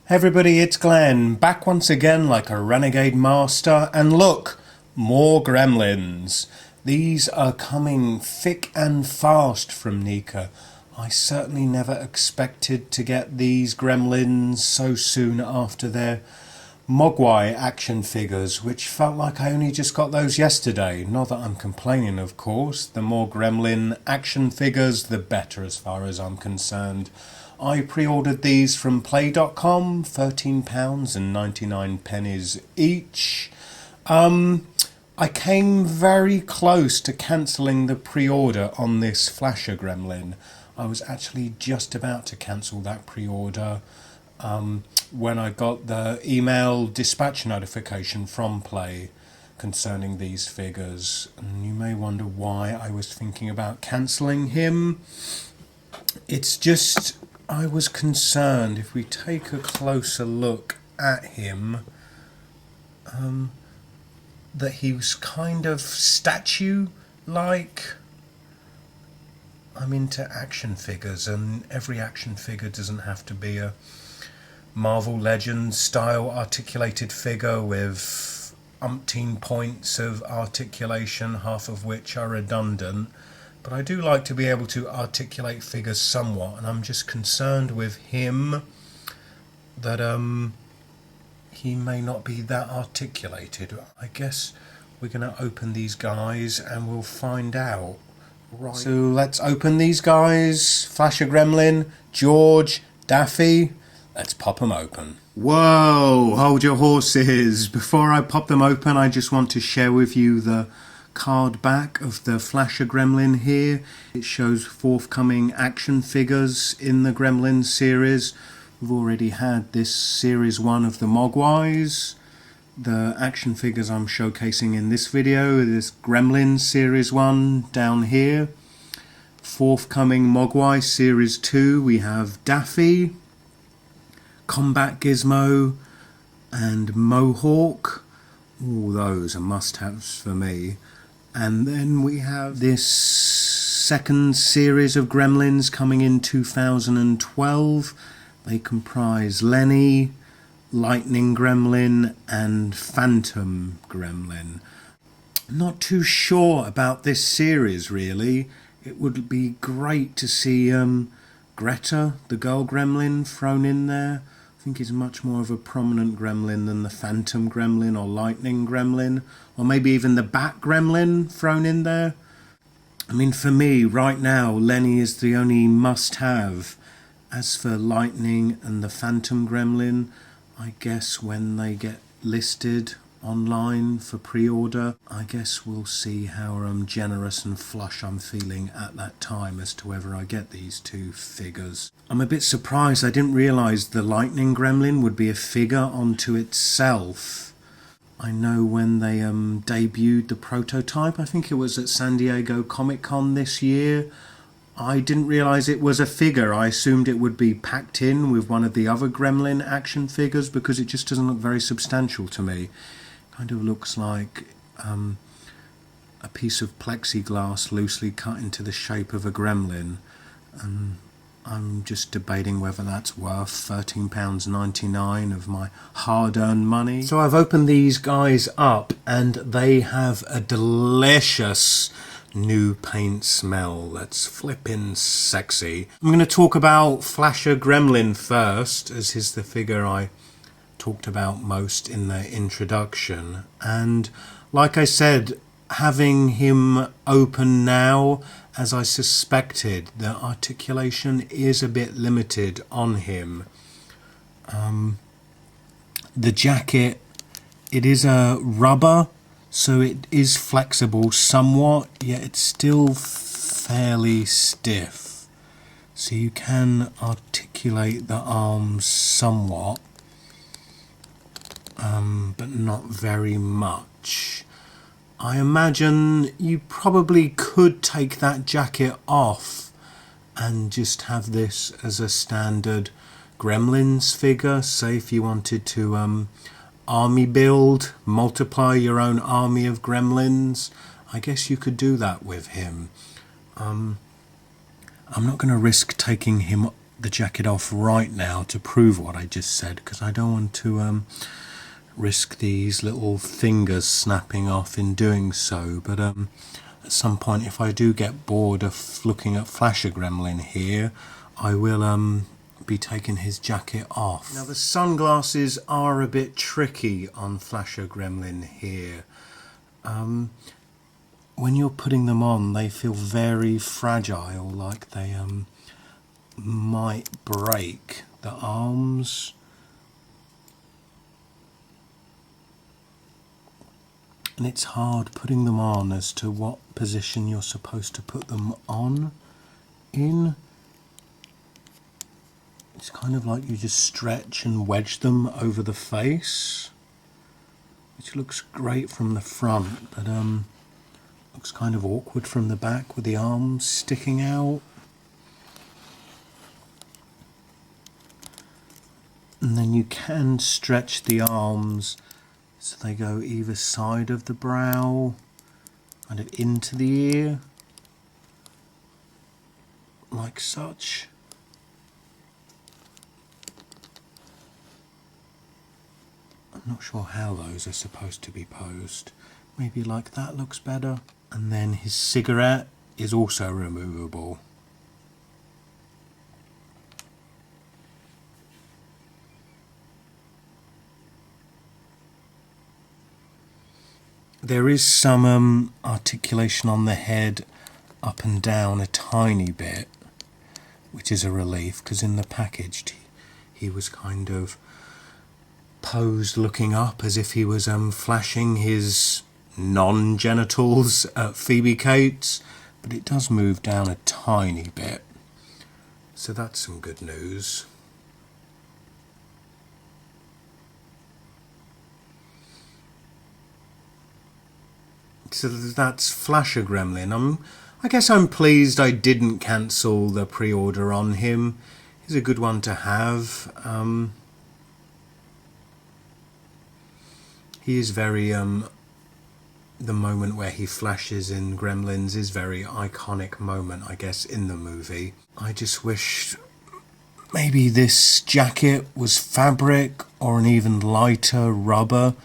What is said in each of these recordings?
Hey everybody, it's Glenn, back once again like a renegade master, and look, more gremlins. These are coming thick and fast from NECA. I certainly never expected to get these gremlins so soon after their Mogwai action figures, which felt like I only just got those yesterday. Not that I'm complaining, of course. The more gremlin action figures, the better as far as I'm concerned. I pre-ordered these from play.com, £13.99 each. I came very close to cancelling the pre-order on this Flasher Gremlin. I was actually just about to cancel that pre-order when I got the email dispatch notification from Play concerning these figures. And you may wonder why I was thinking about cancelling him. It's just, I was concerned if we take a closer look at him, that he was kind of statue-like. I'm into action figures, and every action figure doesn't have to be a Marvel Legends style articulated figure with umpteen points of articulation, half of which are redundant. But I do like to be able to articulate figures somewhat, and I'm just concerned with him that he may not be that articulated. I guess we're going to open these guys and we'll find out. Right. So let's open these guys. Flasher Gremlin, George, Daffy. Let's pop them open. Whoa, hold your horses. Before I pop them open, I just want to share with you the card back of the Flasher Gremlin here. It shows forthcoming action figures in the Gremlin series. We've already had this series 1 of the Mogwais. The action figures I'm showcasing in this video, this Gremlin series 1 down here. Forthcoming Mogwai series 2, we have Daffy, Combat Gizmo and Mohawk. All those are must-haves for me. And then we have this second series of Gremlins coming in 2012. They comprise Lenny, Lightning Gremlin and Phantom Gremlin. Not too sure about this series really. It would be great to see Greta, the girl gremlin, thrown in there. I think he's much more of a prominent gremlin than the Phantom Gremlin or Lightning Gremlin, or maybe even the Bat Gremlin thrown in there. I mean, for me right now, Lenny is the only must-have. As for Lightning and the Phantom Gremlin, I guess when they get listed online for pre-order, I guess we'll see how generous and flush I'm feeling at that time as to whether I get these two figures. I'm a bit surprised. I didn't realise the Lightning Gremlin would be a figure onto itself. I know when they debuted the prototype, I think it was at San Diego Comic-Con this year, I didn't realise it was a figure. I assumed it would be packed in with one of the other Gremlin action figures because it just doesn't look very substantial to me. Kind of looks like a piece of plexiglass loosely cut into the shape of a gremlin. And I'm just debating whether that's worth £13.99 of my hard-earned money. So I've opened these guys up and they have a delicious new paint smell that's flippin' sexy. I'm going to talk about Flasher Gremlin first, as is the figure I talked about most in the introduction. And like I said, having him open now, as I suspected, the articulation is a bit limited on him. The jacket, it is a rubber, so it is flexible somewhat, yet it's still fairly stiff. So you can articulate the arms somewhat, but not very much. I imagine you probably could take that jacket off and just have this as a standard Gremlins figure. Say if you wanted to army build, multiply your own army of gremlins, I guess you could do that with him. I'm not going to risk taking him the jacket off right now to prove what I just said, because I don't want to risk these little fingers snapping off in doing so. But at some point, if I do get bored of looking at Flasher Gremlin here, I will be taking his jacket off. Now the sunglasses are a bit tricky on Flasher Gremlin here. When you're putting them on, they feel very fragile, like they might break. The arms, and it's hard putting them on as to what position you're supposed to put them on in. It's kind of like you just stretch and wedge them over the face, which looks great from the front, but looks kind of awkward from the back with the arms sticking out. And then you can stretch the arms so they go either side of the brow, kind of into the ear, like such. I'm not sure how those are supposed to be posed. Maybe like that looks better. And then his cigarette is also removable. There is some articulation on the head up and down a tiny bit, which is a relief, because in the package he was kind of posed looking up as if he was flashing his non-genitals at Phoebe Cates, but it does move down a tiny bit, so that's some good news. So that's Flasher Gremlin. I guess I'm pleased I didn't cancel the pre-order on him. He's a good one to have. He is very, the moment where he flashes in Gremlins is very iconic moment, I guess, in the movie. I just wish maybe this jacket was fabric or an even lighter rubber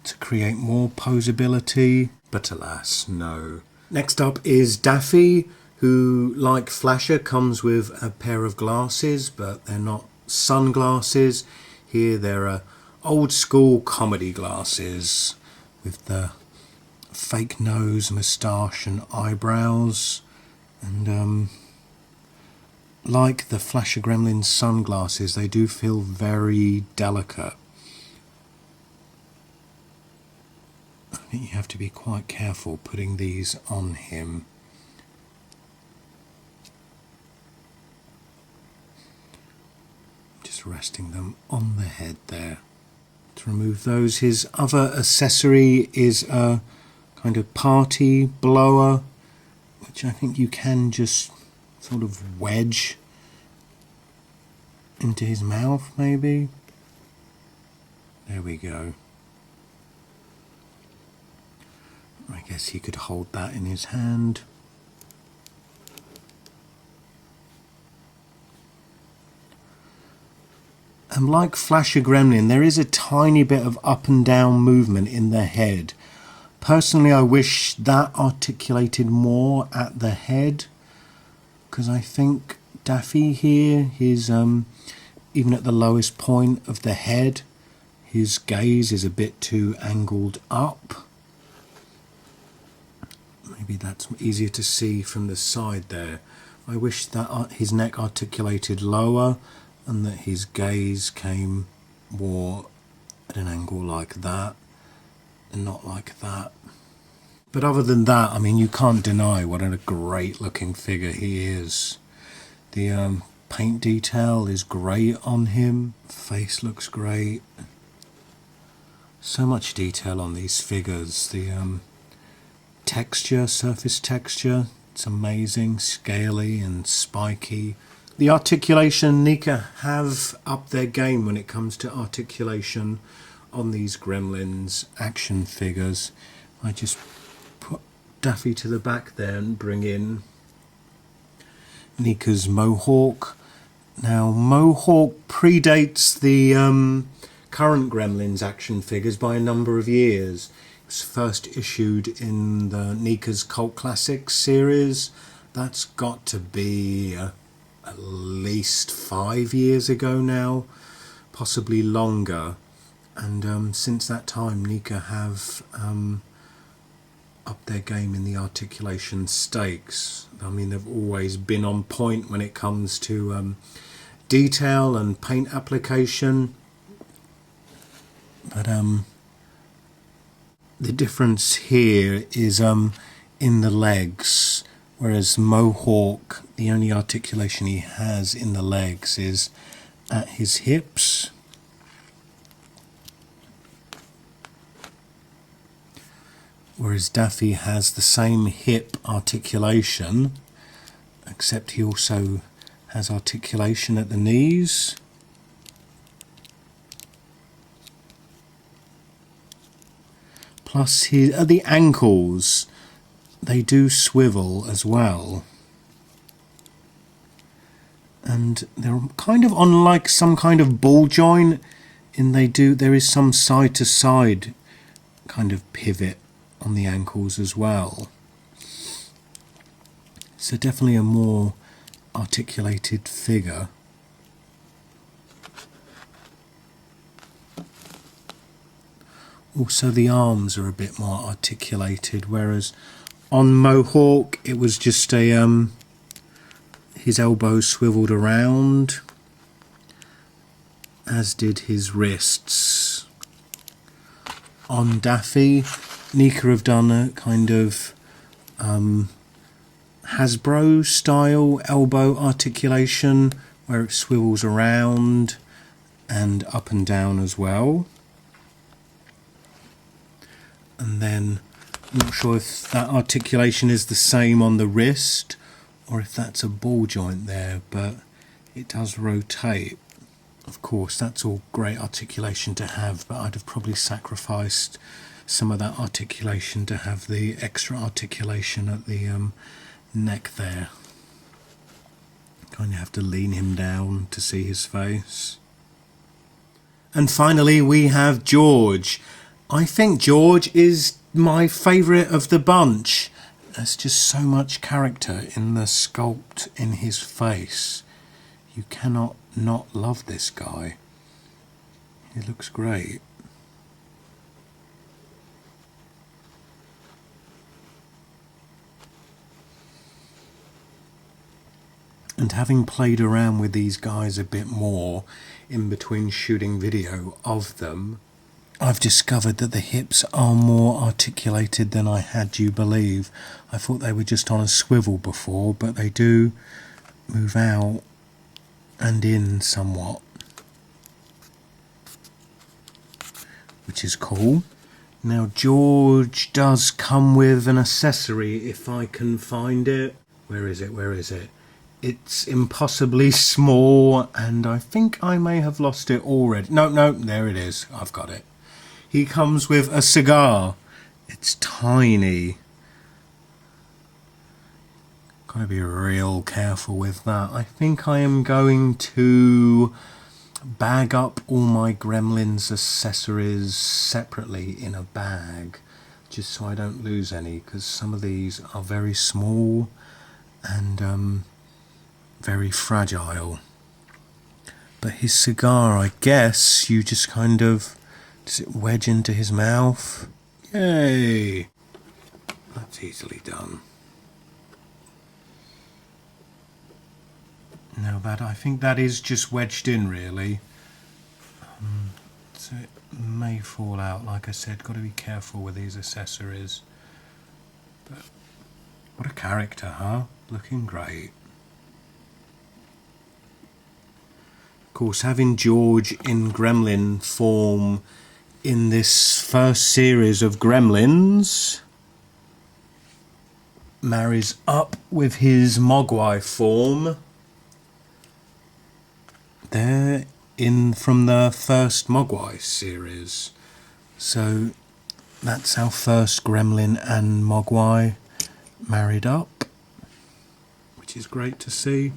to create more posability, but alas, no. Next up is Daffy, who, like Flasher, comes with a pair of glasses, but they're not sunglasses. Here there are old school comedy glasses with the fake nose, moustache and eyebrows, and like the Flasher Gremlin sunglasses, they do feel very delicate. I think you have to be quite careful putting these on him. Just resting them on the head there. To remove those, his other accessory is a kind of party blower, which I think you can just sort of wedge into his mouth, maybe. There we go. I guess he could hold that in his hand. And like Flasher Gremlin, there is a tiny bit of up and down movement in the head. Personally, I wish that articulated more at the head, because I think Daffy here, his even at the lowest point of the head, his gaze is a bit too angled up. Maybe that's easier to see from the side there. I wish that his neck articulated lower and that his gaze came more at an angle like that and not like that. But other than that, I mean, you can't deny what a great looking figure he is. The paint detail is great on him. Face looks great. So much detail on these figures. The texture, surface texture, it's amazing, scaly and spiky. The articulation, NECA have upped their game when it comes to articulation on these Gremlins action figures. I just put Daffy to the back there and bring in NECA's Mohawk. Now, Mohawk predates the current Gremlins action figures by a number of years. It was first issued in the NECA's Cult Classics series. That's got to be at least 5 years ago now, possibly longer. And since that time, NECA have upped their game in the articulation stakes. I mean, they've always been on point when it comes to detail and paint application. But the difference here is in the legs, whereas Mohawk, the only articulation he has in the legs is at his hips. Whereas Daffy has the same hip articulation, except he also has articulation at the knees. Plus, at the ankles, they do swivel as well. And they're kind of on like some kind of ball joint, there is some side to side kind of pivot on the ankles as well. So definitely a more articulated figure. Also the arms are a bit more articulated, whereas on Mohawk it was just a his elbows swiveled around, as did his wrists. On Daffy, NECA have done a kind of Hasbro style elbow articulation where it swivels around and up and down as well. And then I'm not sure if that articulation is the same on the wrist or if that's a ball joint there, but it does rotate. Of course, that's all great articulation to have, but I'd have probably sacrificed some of that articulation to have the extra articulation at the neck there. Kind of have to lean him down to see his face. And finally we have George. I think George is my favourite of the bunch. There's just so much character in the sculpt in his face. You cannot not love this guy. He looks great. And having played around with these guys a bit more in between shooting video of them, I've discovered that the hips are more articulated than I had you believe. I thought they were just on a swivel before, but they do move out and in somewhat, which is cool. Now George does come with an accessory if I can find it. Where is it? It's impossibly small and I think I may have lost it already. No, there it is. I've got it. He comes with a cigar. It's tiny. Gotta be real careful with that. I think I am going to bag up all my Gremlins accessories separately in a bag, just so I don't lose any, because some of these are very small and very fragile. But his cigar, I guess you just kind of, does it wedge into his mouth? Yay! That's easily done. Now that, I think that is just wedged in really. So it may fall out, like I said, got to be careful with these accessories. But what a character, huh? Looking great. Of course, having George in Gremlin form in this first series of Gremlins marries up with his Mogwai form. They're in from the first Mogwai series. So that's our first Gremlin and Mogwai married up, which is great to see.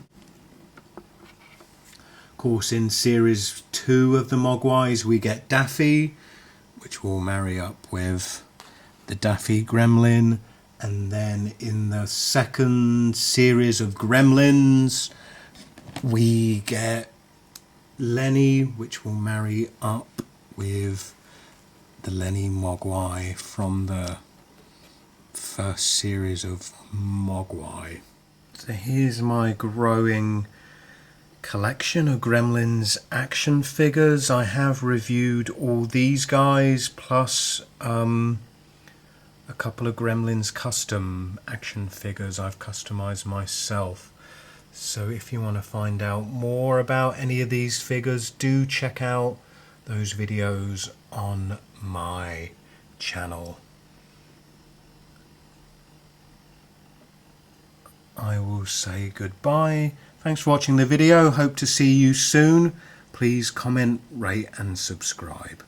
course, in series 2 of the Mogwais we get Daffy, which will marry up with the Daffy Gremlin, and then in the second series of Gremlins we get Lenny, which will marry up with the Lenny Mogwai from the first series of Mogwai. So here's my growing collection of Gremlins action figures. I have reviewed all these guys plus a couple of Gremlins custom action figures I've customized myself. So if you want to find out more about any of these figures, do check out those videos on my channel. I will say goodbye. Thanks for watching the video. Hope to see you soon. Please comment, rate and subscribe.